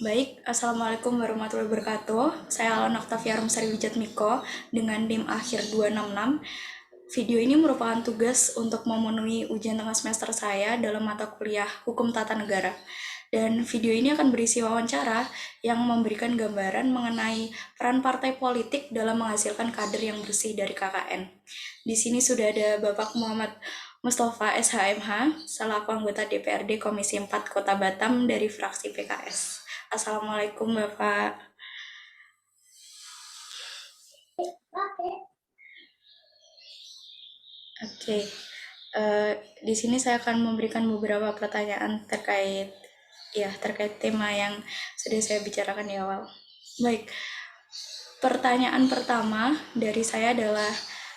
Baik, Assalamualaikum warahmatullahi wabarakatuh. Saya Alana Oktavia Romsari Wijatmiko dengan NIM akhir 266. Video ini merupakan tugas untuk memenuhi ujian tengah semester saya dalam mata kuliah Hukum Tata Negara. Dan video ini akan berisi wawancara yang memberikan gambaran mengenai peran partai politik dalam menghasilkan kader yang bersih dari KKN. Di sini sudah ada Bapak Muhammad Mustafa SHMH, selaku anggota DPRD Komisi 4 Kota Batam dari fraksi PKS. Assalamualaikum Bapak. Oke, di sini saya akan memberikan beberapa pertanyaan terkait tema yang sudah saya bicarakan di awal. Baik, pertanyaan pertama dari saya adalah,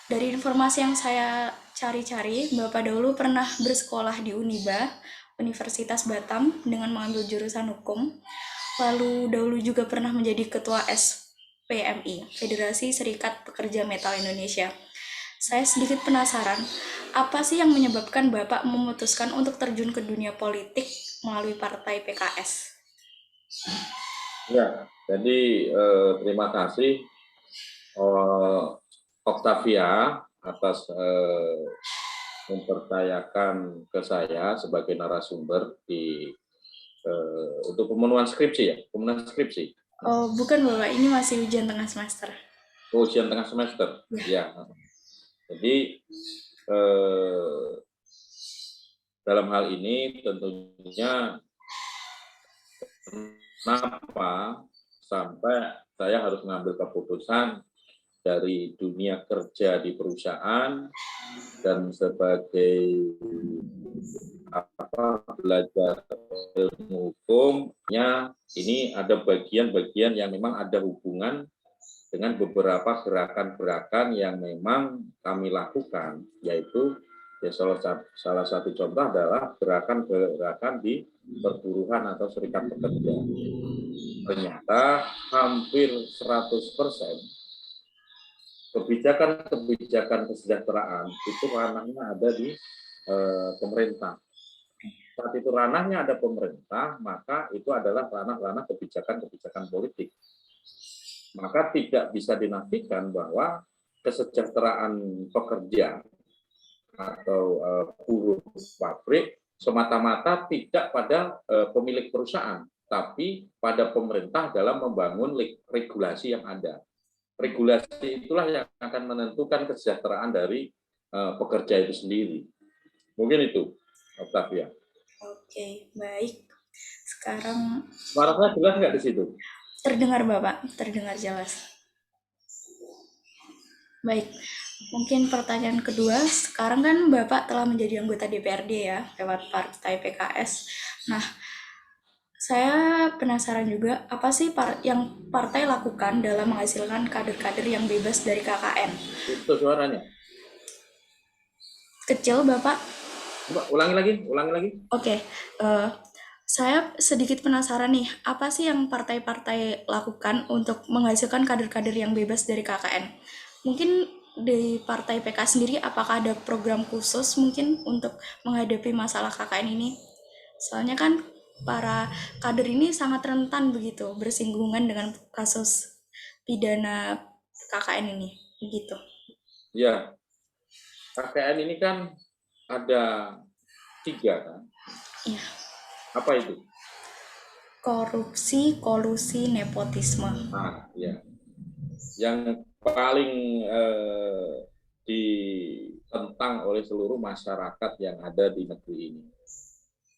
dari informasi yang saya cari-cari, Bapak dahulu pernah bersekolah di Uniba, Universitas Batam, dengan mengambil jurusan hukum. Lalu dahulu juga pernah menjadi ketua SPMI, Federasi Serikat Pekerja Metal Indonesia. Saya sedikit penasaran, apa sih yang menyebabkan Bapak memutuskan untuk terjun ke dunia politik melalui partai PKS? Ya, jadi terima kasih Octavia atas mempercayakan ke saya sebagai narasumber untuk pemenuhan skripsi ya, pemenuhan skripsi. Oh, bukan Bapak, ini masih ujian tengah semester. Ujian tengah semester, ya. Jadi dalam hal ini tentunya kenapa sampai saya harus mengambil keputusan dari dunia kerja di perusahaan dan sebagai belajar ilmu hukumnya, ini ada bagian-bagian yang memang ada hubungan dengan beberapa gerakan-gerakan yang memang kami lakukan, yaitu ya salah satu contoh adalah gerakan-gerakan di perburuhan atau serikat pekerja. Ternyata hampir 100% kebijakan kesejahteraan itu ranahnya ada di pemerintah. Saat itu ranahnya ada pemerintah, maka itu adalah ranah-ranah kebijakan politik. Maka tidak bisa dinafikan bahwa kesejahteraan pekerja atau buruh pabrik semata-mata tidak pada pemilik perusahaan, tapi pada pemerintah dalam membangun regulasi yang ada. Regulasi itulah yang akan menentukan kesejahteraan dari pekerja itu sendiri. Mungkin itu, Octavia. Oke, baik. Sekarang Suaranya jelas nggak di situ? terdengar Bapak, terdengar jelas. Baik, mungkin pertanyaan kedua, sekarang kan Bapak telah menjadi anggota DPRD ya, lewat partai PKS. Nah, saya penasaran juga, apa sih yang partai lakukan dalam menghasilkan kader-kader yang bebas dari KKN? Itu suaranya. Kecil, Bapak? Coba ulangi lagi. Oke, saya sedikit penasaran nih, apa sih yang partai-partai lakukan untuk menghasilkan kader-kader yang bebas dari KKN? Mungkin di partai PK sendiri, apakah ada program khusus mungkin untuk menghadapi masalah KKN ini? Soalnya kan para kader ini sangat rentan begitu, bersinggungan dengan kasus pidana KKN ini, begitu. Ya, KKN ini kan ada 3 kan? Iya. Apa itu? Korupsi, kolusi, nepotisme. Nah, ya. Yang paling ditentang oleh seluruh masyarakat yang ada di negeri ini.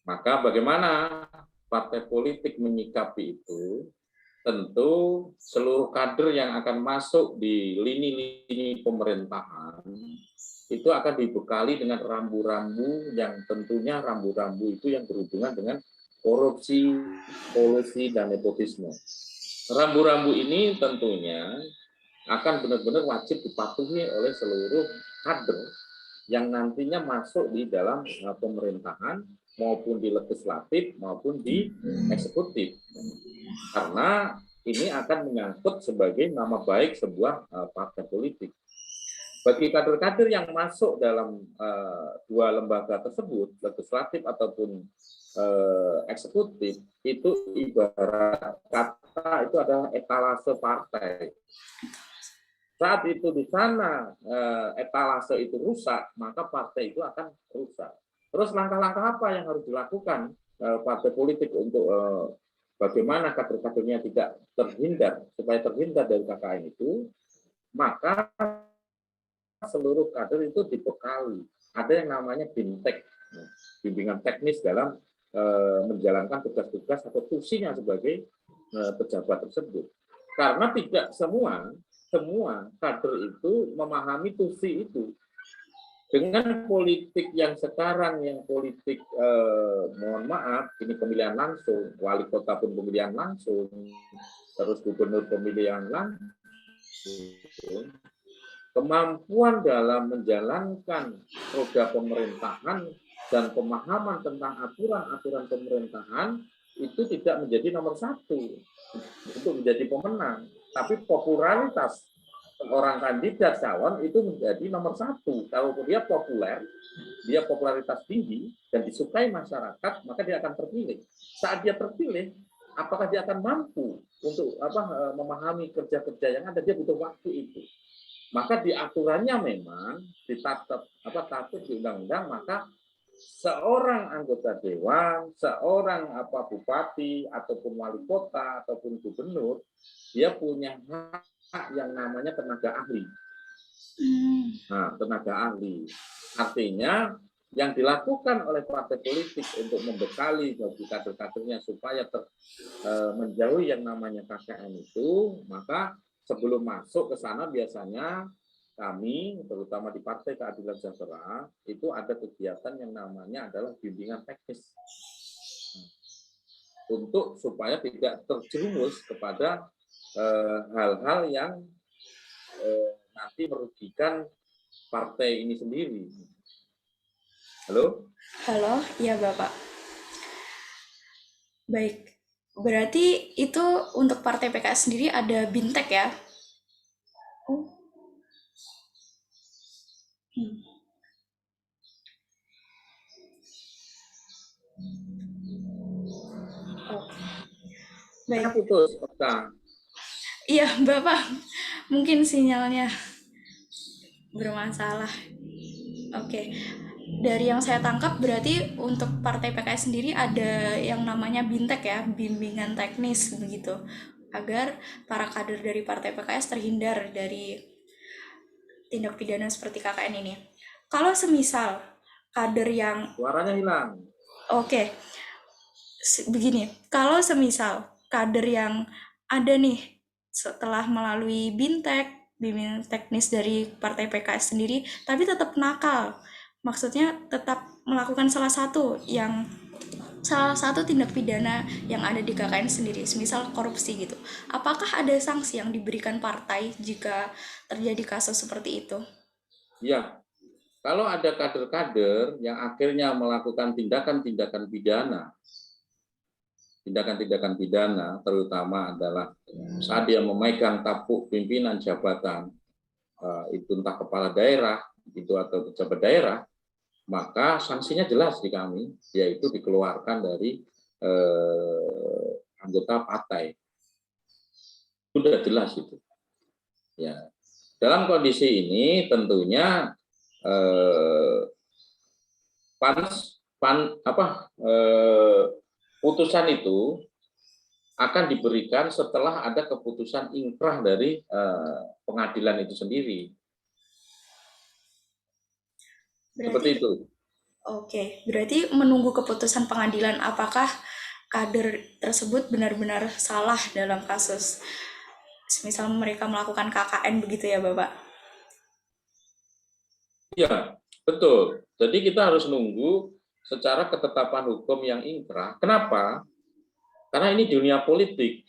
Maka bagaimana partai politik menyikapi itu? Tentu seluruh kader yang akan masuk di lini-lini pemerintahan itu akan dibekali dengan rambu-rambu yang tentunya rambu-rambu itu yang berhubungan dengan korupsi, kolusi, dan nepotisme. Rambu-rambu ini tentunya akan benar-benar wajib dipatuhi oleh seluruh kader yang nantinya masuk di dalam pemerintahan maupun di legislatif maupun di eksekutif. Karena ini akan menyangkut sebagai nama baik sebuah partai politik. Bagi kader-kader yang masuk dalam 2 lembaga tersebut, legislatif ataupun eksekutif itu ibarat kata itu adalah etalase partai. Saat itu di sana etalase itu rusak, maka partai itu akan rusak. Terus langkah-langkah apa yang harus dilakukan partai politik untuk bagaimana kader-kadernya tidak terhindar, supaya terhindar dari KKN itu, maka seluruh kader itu dibekali. Ada yang namanya BIMTEK, bimbingan teknis dalam menjalankan tugas-tugas atau fungsinya sebagai pejabat tersebut. Karena tidak semua kader itu memahami tusi itu. Dengan politik yang sekarang, yang politik mohon maaf, ini pemilihan langsung, wali kota pun pemilihan langsung, terus gubernur pemilihan langsung, kemampuan dalam menjalankan roda pemerintahan dan pemahaman tentang aturan-aturan pemerintahan itu tidak menjadi nomor satu untuk menjadi pemenang, tapi popularitas orang kandidat calon itu menjadi nomor satu. Kalau dia populer, dia popularitas tinggi dan disukai masyarakat, maka dia akan terpilih. Saat dia terpilih, apakah dia akan mampu untuk memahami kerja-kerja yang ada? Dia butuh waktu itu. Maka di aturannya memang ditatap di undang-undang, maka seorang anggota dewan, seorang bupati ataupun wali kota ataupun gubernur, dia punya hak yang namanya tenaga ahli. Nah, tenaga ahli artinya yang dilakukan oleh partai politik untuk membekali bagi kader-kadernya supaya menjauhi yang namanya KKN itu, maka sebelum masuk ke sana biasanya kami, terutama di Partai Keadilan Sejahtera, itu ada kegiatan yang namanya adalah bimbingan teknis untuk supaya tidak terjerumus kepada hal-hal yang nanti merugikan partai ini sendiri. Halo? Halo, iya Bapak. Baik, berarti itu untuk Partai PKS sendiri ada BIMTEK ya? Oh. Oh. Baik. Putus, Okta. Iya, Bapak. Mungkin sinyalnya bermasalah. Oke. Dari yang saya tangkap berarti untuk Partai PKS sendiri ada yang namanya BIMTEK ya, bimbingan teknis begitu. Agar para kader dari Partai PKS terhindar dari tindak pidana seperti KKN ini. Kalau semisal kader yang Suaranya hilang. Oke, begini, kalau semisal kader yang ada nih setelah melalui BIMTEK, bimbingan teknis dari Partai PKS sendiri, tapi tetap nakal, maksudnya tetap melakukan salah satu tindak pidana yang ada di KKN sendiri, semisal korupsi gitu. Apakah ada sanksi yang diberikan partai jika terjadi kasus seperti itu? Ya, kalau ada kader-kader yang akhirnya melakukan tindakan-tindakan pidana, terutama adalah saat dia memegang tampuk pimpinan jabatan, itu entah kepala daerah, itu atau pejabat daerah, maka sanksinya jelas di kami, yaitu dikeluarkan dari anggota partai. Sudah jelas itu. Ya, dalam kondisi ini tentunya putusan itu akan diberikan setelah ada keputusan ingkrah dari pengadilan itu sendiri. Seperti itu. Oke, berarti menunggu keputusan pengadilan apakah kader tersebut benar-benar salah dalam kasus misal mereka melakukan KKN begitu ya Bapak? Iya, betul. Jadi kita harus nunggu secara ketetapan hukum yang ingkrah. Kenapa? Karena ini dunia politik.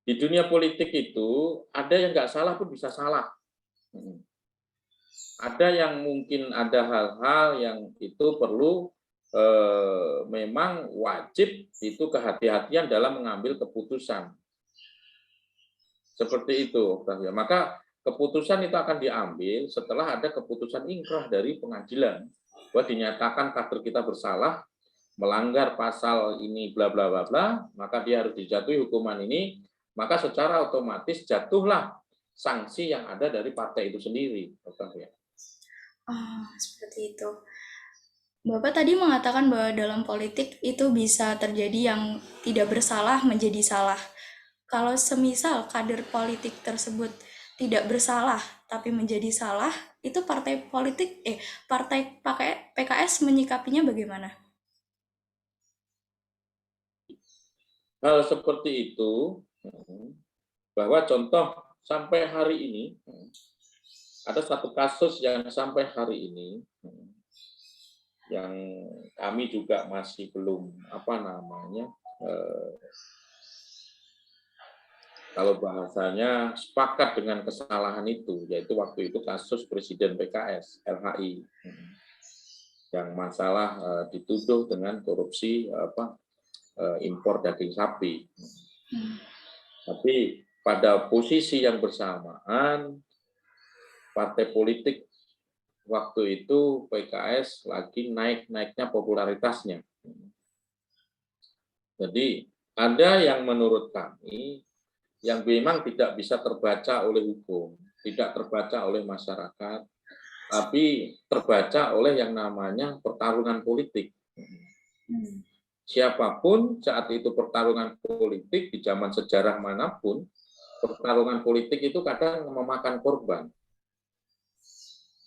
Di dunia politik itu ada yang nggak salah pun bisa salah. Ada yang mungkin ada hal-hal yang itu perlu memang wajib itu kehati-hatian dalam mengambil keputusan. Seperti itu, maka keputusan itu akan diambil setelah ada keputusan ingkrah dari pengadilan bahwa dinyatakan kader kita bersalah, melanggar pasal ini bla bla bla bla, maka dia harus dijatuhi hukuman ini, maka secara otomatis jatuhlah sanksi yang ada dari partai itu sendiri. Seperti itu. Bapak tadi mengatakan bahwa dalam politik itu bisa terjadi yang tidak bersalah menjadi salah. Kalau semisal kader politik tersebut tidak bersalah tapi menjadi salah, itu partai PKS menyikapinya bagaimana? Hal seperti itu, bahwa contoh sampai hari ini, ada satu kasus yang sampai hari ini, yang kami juga masih belum kalau bahasanya sepakat dengan kesalahan itu, yaitu waktu itu kasus Presiden PKS LHI yang masalah dituduh dengan korupsi impor daging sapi. Tapi pada posisi yang bersamaan, partai politik waktu itu PKS lagi naik-naiknya popularitasnya. Jadi ada yang menurut kami yang memang tidak bisa terbaca oleh hukum, tidak terbaca oleh masyarakat, tapi terbaca oleh yang namanya pertarungan politik. Siapapun saat itu pertarungan politik di zaman sejarah manapun, pertarungan politik itu kadang memakan korban.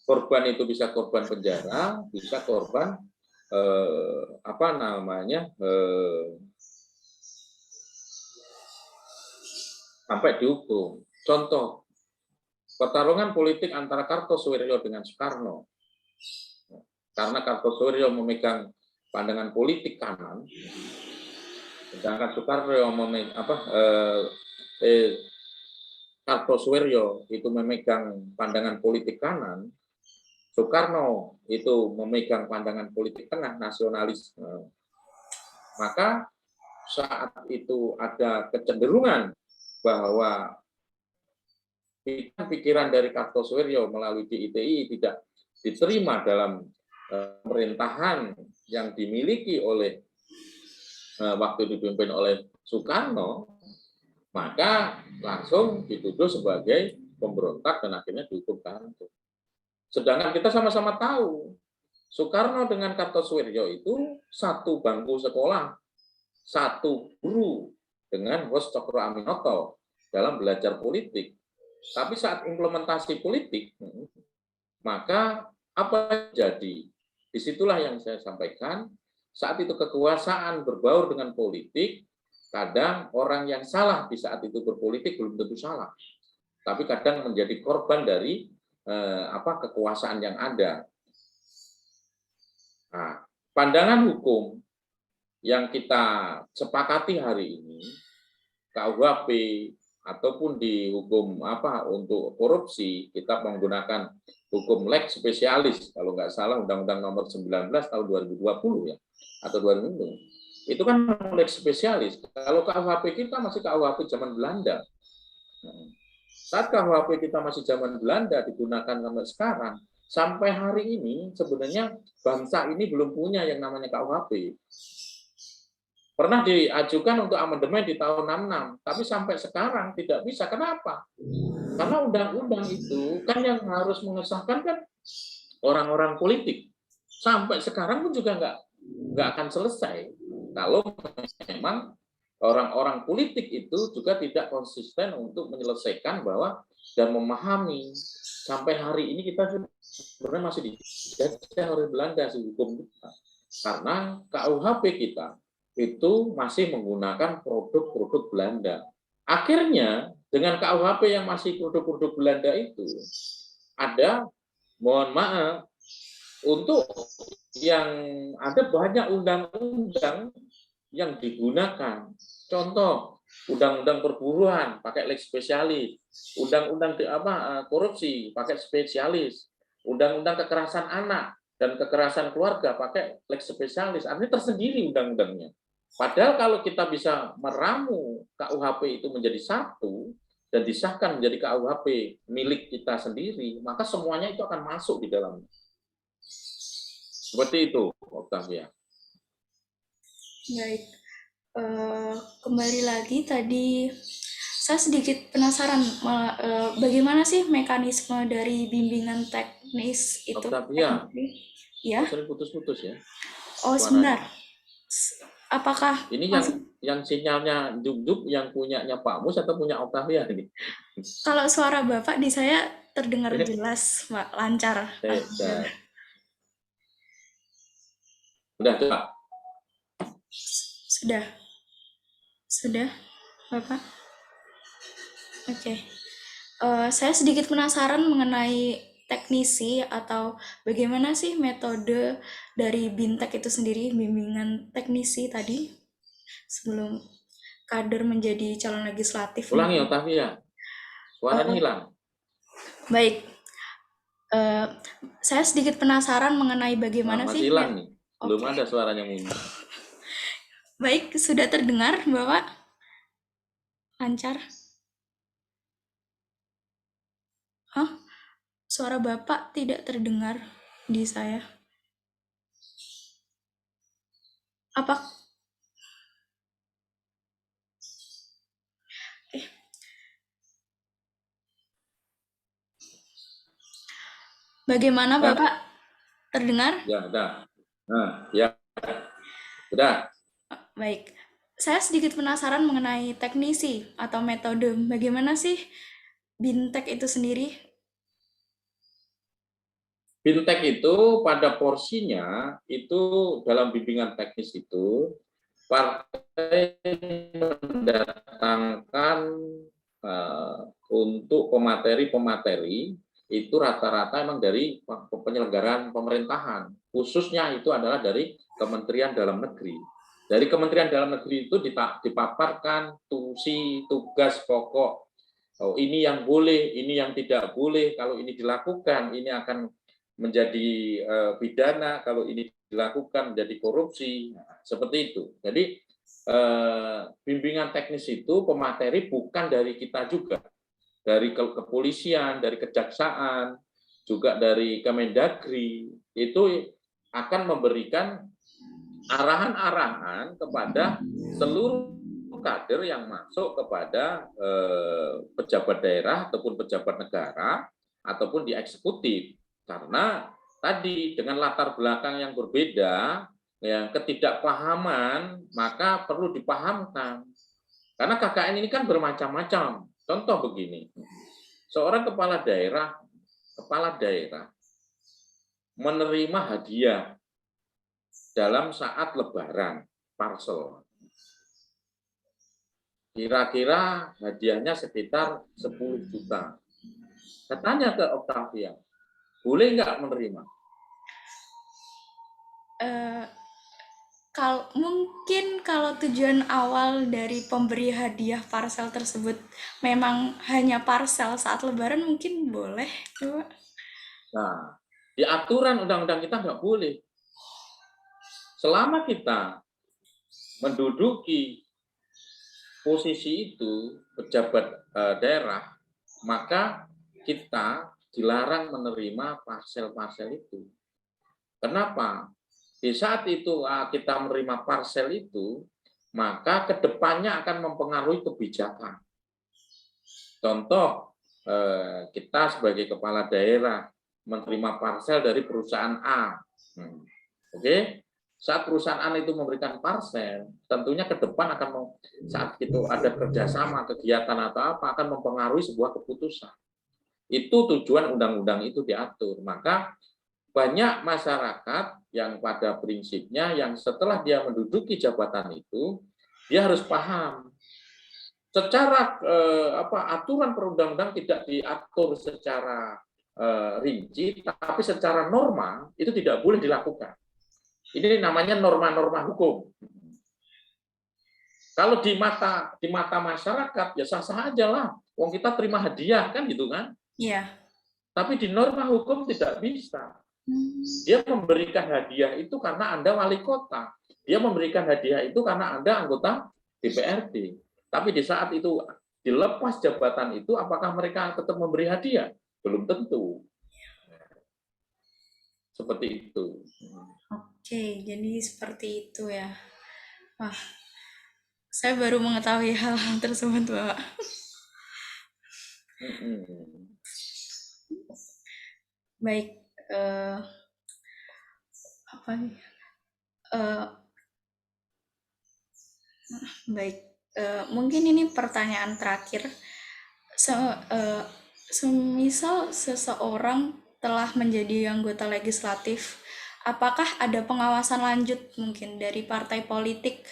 Korban itu bisa korban penjara, bisa korban sampai dihukum. Contoh, pertarungan politik antara Kartosoewirjo dengan Soekarno. Karena Kartosoewirjo memegang pandangan politik kanan, sedangkan Kartosoewirjo itu memegang pandangan politik kanan, Soekarno itu memegang pandangan politik tengah, nasionalis. Maka saat itu ada kecenderungan bahwa pikiran dari Kartosoewirjo melalui DITI tidak diterima dalam pemerintahan yang dimiliki oleh waktu dipimpin oleh Soekarno, maka langsung dituduh sebagai pemberontak dan akhirnya dihukum gantung. Sedangkan kita sama-sama tahu Soekarno dengan Kartosoewirjo itu satu bangku sekolah, satu guru dengan Hos Cokro Aminoto dalam belajar politik. Tapi saat implementasi politik, maka apa yang jadi? Disitulah yang saya sampaikan, saat itu kekuasaan berbaur dengan politik, kadang orang yang salah di saat itu berpolitik belum tentu salah. Tapi kadang menjadi korban dari kekuasaan yang ada. Nah, pandangan hukum yang kita sepakati hari ini, KUHP ataupun di hukum untuk korupsi, kita menggunakan hukum lex spesialis, kalau nggak salah Undang-Undang Nomor 19 tahun 2020 ya, atau 2020. Itu kan lex spesialis. Kalau KUHP kita masih KUHP zaman Belanda. Saat KUHP kita masih zaman Belanda digunakan sampai sekarang, sampai hari ini sebenarnya bangsa ini belum punya yang namanya KUHP. Pernah diajukan untuk amandemen di tahun 66, tapi sampai sekarang tidak bisa. Kenapa? Karena undang-undang itu kan yang harus mengesahkan kan orang-orang politik. Sampai sekarang pun juga nggak akan selesai kalau memang orang-orang politik itu juga tidak konsisten untuk menyelesaikan bahwa dan memahami sampai hari ini kita sebenarnya masih dijajah oleh Belanda si hukum kita. Karena KUHP kita itu masih menggunakan produk-produk Belanda. Akhirnya dengan KUHP yang masih produk-produk Belanda itu ada, mohon maaf, untuk yang ada banyak undang-undang yang digunakan. Contoh, undang-undang perburuan pakai lex spesialis, undang-undang korupsi pakai spesialis, undang-undang kekerasan anak dan kekerasan keluarga pakai lex spesialis. Artinya tersendiri undang-undangnya. Padahal kalau kita bisa meramu KUHP itu menjadi satu dan disahkan menjadi KUHP milik kita sendiri, maka semuanya itu akan masuk di dalamnya. Seperti itu, Octavia. Baik. Kembali lagi tadi saya sedikit penasaran bagaimana sih mekanisme dari bimbingan teknis itu? Octavia, Ya. kok sering putus-putus ya Oh, sebentar. suaranya? Apakah Ini masih yang sinyalnya Jub yang punyanya Pak Mus atau punya Octavia ini? kalau suara Bapak di saya terdengar jelas, Pak, lancar. Alhamdulillah. Saya udah coba. Sudah. Sudah, Bapak. Oke. Saya sedikit penasaran mengenai teknisi atau bagaimana sih metode dari BINTEK itu sendiri, bimbingan teknisi tadi, sebelum kader menjadi calon legislatif Ulangi mungkin. Octavia, suaranya Eh, hilang. baik, eh, saya sedikit penasaran mengenai Nah, bagaimana masih sih hilang nih, belum Oke, ada suaranya muncul. baik, sudah terdengar, Bapak? Lancar? Hah? Suara Bapak tidak terdengar di saya. Apa? Eh, bagaimana Nah, Bapak? Terdengar? ya, udah. Nah, ya, udah. Baik. Saya sedikit penasaran mengenai teknisi atau metode. Bagaimana sih BINTEK itu sendiri? Fintech itu pada porsinya itu dalam bimbingan teknis itu partai mendatangkan eh, untuk pemateri-pemateri itu rata-rata emang dari penyelenggaraan pemerintahan. Khususnya itu adalah dari Kementerian Dalam Negeri. Dari Kementerian Dalam Negeri itu dipaparkan tusi tugas pokok. Oh, ini yang boleh, ini yang tidak boleh. Kalau ini dilakukan, ini akan menjadi pidana. Kalau ini dilakukan, menjadi korupsi. Nah, seperti itu. Jadi bimbingan teknis itu pemateri bukan dari kita juga, dari kepolisian, dari kejaksaan, juga dari Kemendagri, itu akan memberikan arahan-arahan kepada seluruh kader yang masuk kepada pejabat daerah ataupun pejabat negara ataupun di eksekutif. Karena tadi dengan latar belakang yang berbeda, yang ketidakpahaman, maka perlu dipahamkan. Karena KKN ini kan bermacam-macam. Contoh begini, seorang kepala daerah menerima hadiah dalam saat Lebaran, parcel. Kira-kira hadiahnya sekitar 10 juta. Saya tanya ke Octavia, boleh nggak menerima? Eh, mungkin kalau tujuan awal dari pemberi hadiah parcel tersebut memang hanya parcel saat Lebaran mungkin boleh, coba. Nah, di aturan undang-undang kita nggak boleh. Selama kita menduduki posisi itu, pejabat daerah, maka kita dilarang menerima parcel-parcel itu. Kenapa? Di saat itu kita menerima parcel itu, maka kedepannya akan mempengaruhi kebijakan. Contoh, kita sebagai kepala daerah menerima parcel dari perusahaan A. Oke, saat perusahaan A itu memberikan parcel, tentunya ke depan akan saat itu ada kerjasama, kegiatan atau apa akan mempengaruhi sebuah keputusan. Itu tujuan undang-undang itu diatur. Maka banyak masyarakat yang pada prinsipnya yang setelah dia menduduki jabatan itu, dia harus paham secara aturan perundang-undang tidak diatur secara rinci, tapi secara norma itu tidak boleh dilakukan. Ini namanya norma-norma hukum. Kalau di mata masyarakat ya sah-sah aja lah. Wong kita terima hadiah kan gitu kan. Iya. Tapi di norma hukum tidak bisa. Dia memberikan hadiah itu karena Anda wali kota. Dia memberikan hadiah itu karena Anda anggota DPRD. Tapi di saat itu dilepas jabatan itu, apakah mereka tetap memberi hadiah? Belum tentu. Seperti itu. Oke, jadi seperti itu ya. Wah, saya baru mengetahui hal-hal tersebut, Bapak. Mm-mm. Baik, eh, apa nih? Eh, baik, mungkin ini pertanyaan terakhir. Eh, semisal seseorang telah menjadi anggota legislatif, apakah ada pengawasan lanjut mungkin dari partai politik,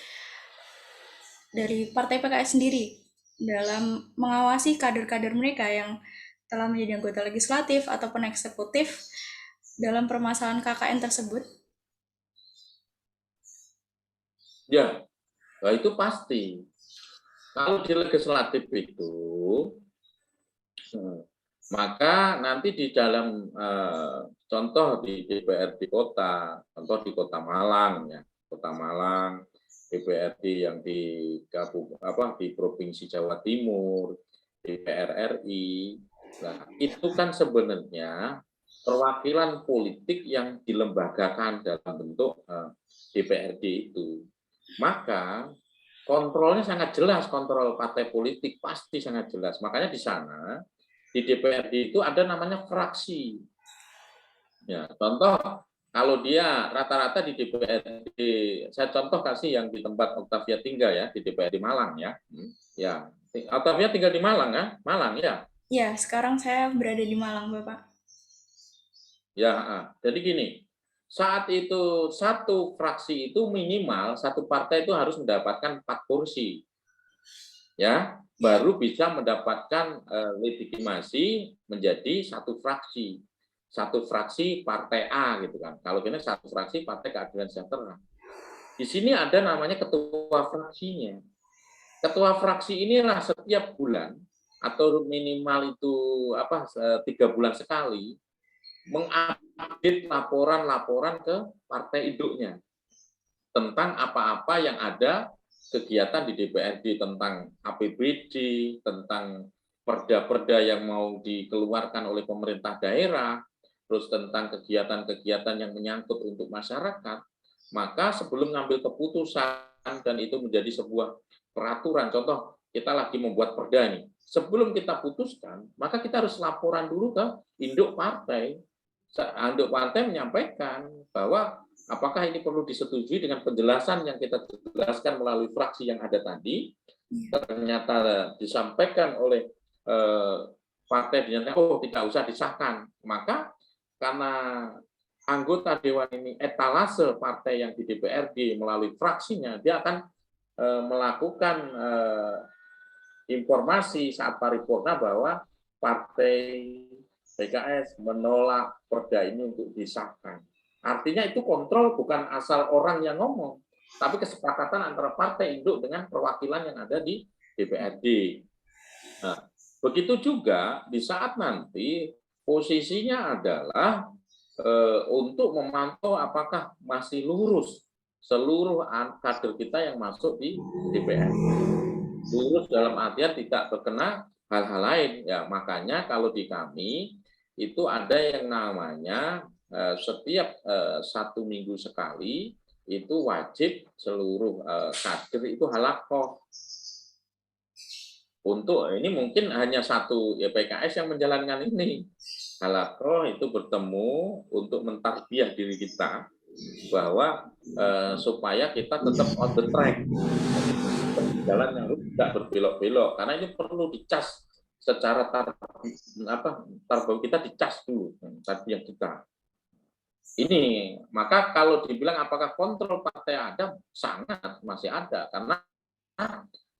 dari partai PKS sendiri dalam mengawasi kader-kader mereka yang telah menjadi anggota legislatif ataupun eksekutif dalam permasalahan KKN tersebut? Ya, nah itu pasti. Kalau di legislatif itu, maka nanti di dalam contoh di DPRD kota, contoh di Kota Malang ya, Kota Malang, DPRD yang di di Provinsi Jawa Timur, DPR RI. Nah, itu kan sebenarnya perwakilan politik yang dilembagakan dalam bentuk DPRD itu. Maka kontrolnya sangat jelas, kontrol partai politik pasti sangat jelas. Makanya di sana di DPRD itu ada namanya fraksi. Ya, contoh kalau dia rata-rata di DPRD, saya contoh kasih yang di tempat Octavia tinggal ya, di DPRD Malang ya. Ya, Octavia tinggal di Malang ya, Malang ya. Ya, sekarang saya berada di Malang, Bapak. Ya, jadi gini, saat itu satu fraksi itu minimal satu partai itu harus mendapatkan 4 kursi. Ya, Ya, baru bisa mendapatkan legitimasi menjadi satu fraksi partai A gitu kan. Kalau ini satu fraksi Partai Keadilan Sejahtera. Di sini ada namanya ketua fraksinya. Ketua fraksi inilah setiap bulan atau minimal itu 3 bulan sekali mengupdate laporan-laporan ke partai induknya tentang apa-apa yang ada kegiatan di DPRD tentang APBD, tentang perda-perda yang mau dikeluarkan oleh pemerintah daerah, terus tentang kegiatan-kegiatan yang menyangkut untuk masyarakat, maka sebelum ngambil keputusan dan itu menjadi sebuah peraturan, contoh kita lagi membuat perda ini, sebelum kita putuskan, maka kita harus laporan dulu ke induk partai. Induk partai menyampaikan bahwa apakah ini perlu disetujui dengan penjelasan yang kita jelaskan melalui fraksi yang ada tadi, ternyata disampaikan oleh partai dinyatakan, oh tidak usah disahkan. Maka karena anggota dewan ini etalase partai yang di DPRD melalui fraksinya, dia akan melakukan informasi saat paripurna bahwa partai PKS menolak perda ini untuk disahkan. Artinya itu kontrol bukan asal orang yang ngomong, tapi kesepakatan antara partai induk dengan perwakilan yang ada di DPRD. Nah, begitu juga di saat nanti posisinya adalah untuk memantau apakah masih lurus seluruh kader kita yang masuk di DPR. Lurus dalam artian tidak terkena hal-hal lain. Ya, makanya kalau di kami itu ada yang namanya setiap 1 minggu sekali itu wajib seluruh kader itu halakoh. Untuk ini mungkin hanya satu ya PKS yang menjalankan ini. Halakoh itu bertemu untuk mentarbiyah diri kita bahwa supaya kita tetap on the track, jalan yang tidak berbelok-belok, karena ini perlu dicas secara tarbiyah kita dicas dulu tarbiyah kita. Ini maka kalau dibilang apakah kontrol partai ada, sangat masih ada, karena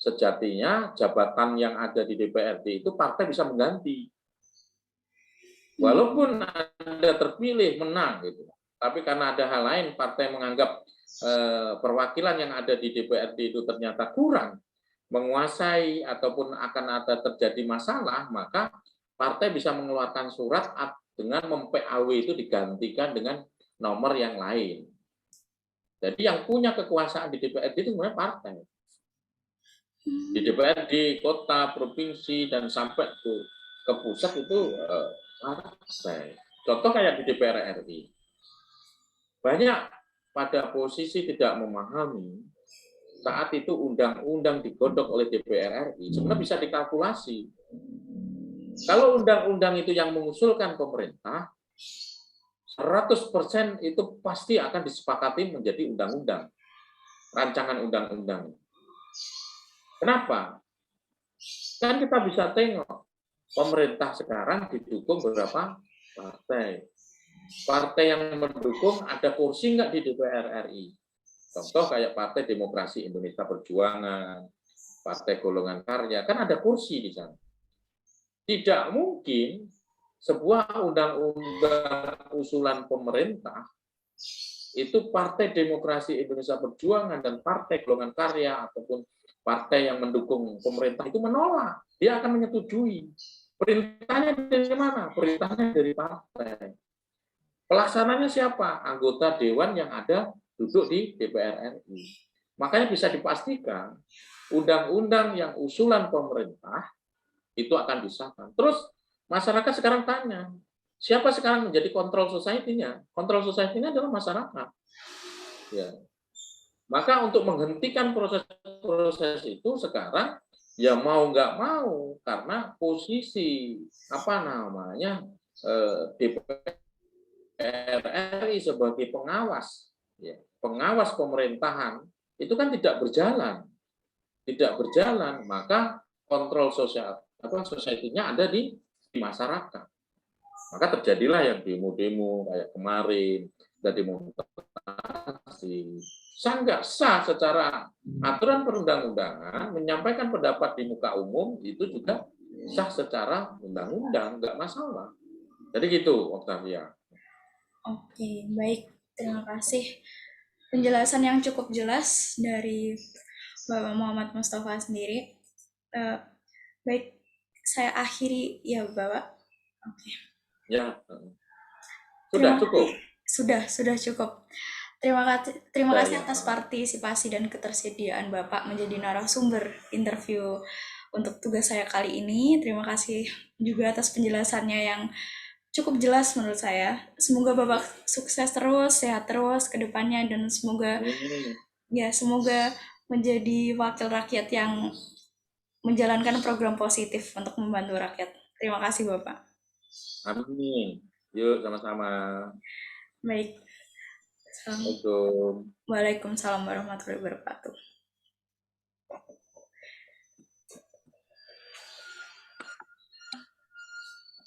sejatinya jabatan yang ada di DPRD itu partai bisa mengganti. Walaupun Anda terpilih menang gitu. Tapi karena ada hal lain partai menganggap perwakilan yang ada di DPRD itu ternyata kurang menguasai ataupun akan ada terjadi masalah, maka partai bisa mengeluarkan surat dengan mem-PAW itu digantikan dengan nomor yang lain. Jadi yang punya kekuasaan di DPRD itu sebenarnya partai. Di DPRD, kota, provinsi, dan sampai ke pusat itu partai. Contoh kayak di DPR RI. Banyak pada posisi tidak memahami saat itu undang-undang digodok oleh DPR RI, sebenarnya bisa dikalkulasi. Kalau undang-undang itu yang mengusulkan pemerintah, 100% itu pasti akan disepakati menjadi undang-undang, rancangan undang-undang. Kenapa? Kan kita bisa tengok, pemerintah sekarang didukung beberapa partai. Partai yang mendukung ada kursi nggak di DPR RI? Contoh kayak Partai Demokrasi Indonesia Perjuangan, Partai Golongan Karya, kan ada kursi di sana. Tidak mungkin sebuah undang-undang usulan pemerintah itu Partai Demokrasi Indonesia Perjuangan dan Partai Golongan Karya ataupun partai yang mendukung pemerintah itu menolak. Dia akan menyetujui. Perintahnya dari mana? Perintahnya dari partai. Pelaksananya siapa? Anggota dewan yang ada duduk di DPR RI. Makanya bisa dipastikan undang-undang yang usulan pemerintah itu akan disahkan. Terus masyarakat sekarang tanya, siapa sekarang menjadi kontrol society-nya? Kontrol society-nya adalah masyarakat. Ya. Maka untuk menghentikan proses-proses itu sekarang ya mau nggak mau karena posisi apa namanya DPR RI sebagai pengawas, ya, pengawas pemerintahan itu kan tidak berjalan, maka kontrol sosial apa society-nya ada di masyarakat. Maka terjadilah yang demo-demo kayak kemarin, ada demonstrasi. Sah nggak sah secara aturan perundang-undangan menyampaikan pendapat di muka umum itu juga sah secara undang-undang, nggak masalah. Jadi gitu, Octavia. Oke, baik. Terima kasih. Penjelasan yang cukup jelas dari Bapak Muhammad Mustafa sendiri. Eh, baik, saya akhiri ya Bapak. Oke. Ya, sudah Terima cukup. sudah cukup. Terima Ya, kasih ya. atas partisipasi dan ketersediaan Bapak menjadi narasumber interview untuk tugas saya kali ini. Terima kasih juga atas penjelasannya yang cukup jelas menurut saya. Semoga Bapak sukses terus, sehat terus ke depannya dan semoga menjadi wakil rakyat yang menjalankan program positif untuk membantu rakyat. Terima kasih Bapak. Amin. Yuk sama-sama. Baik. Assalamualaikum. Waalaikumsalam warahmatullahi wabarakatuh.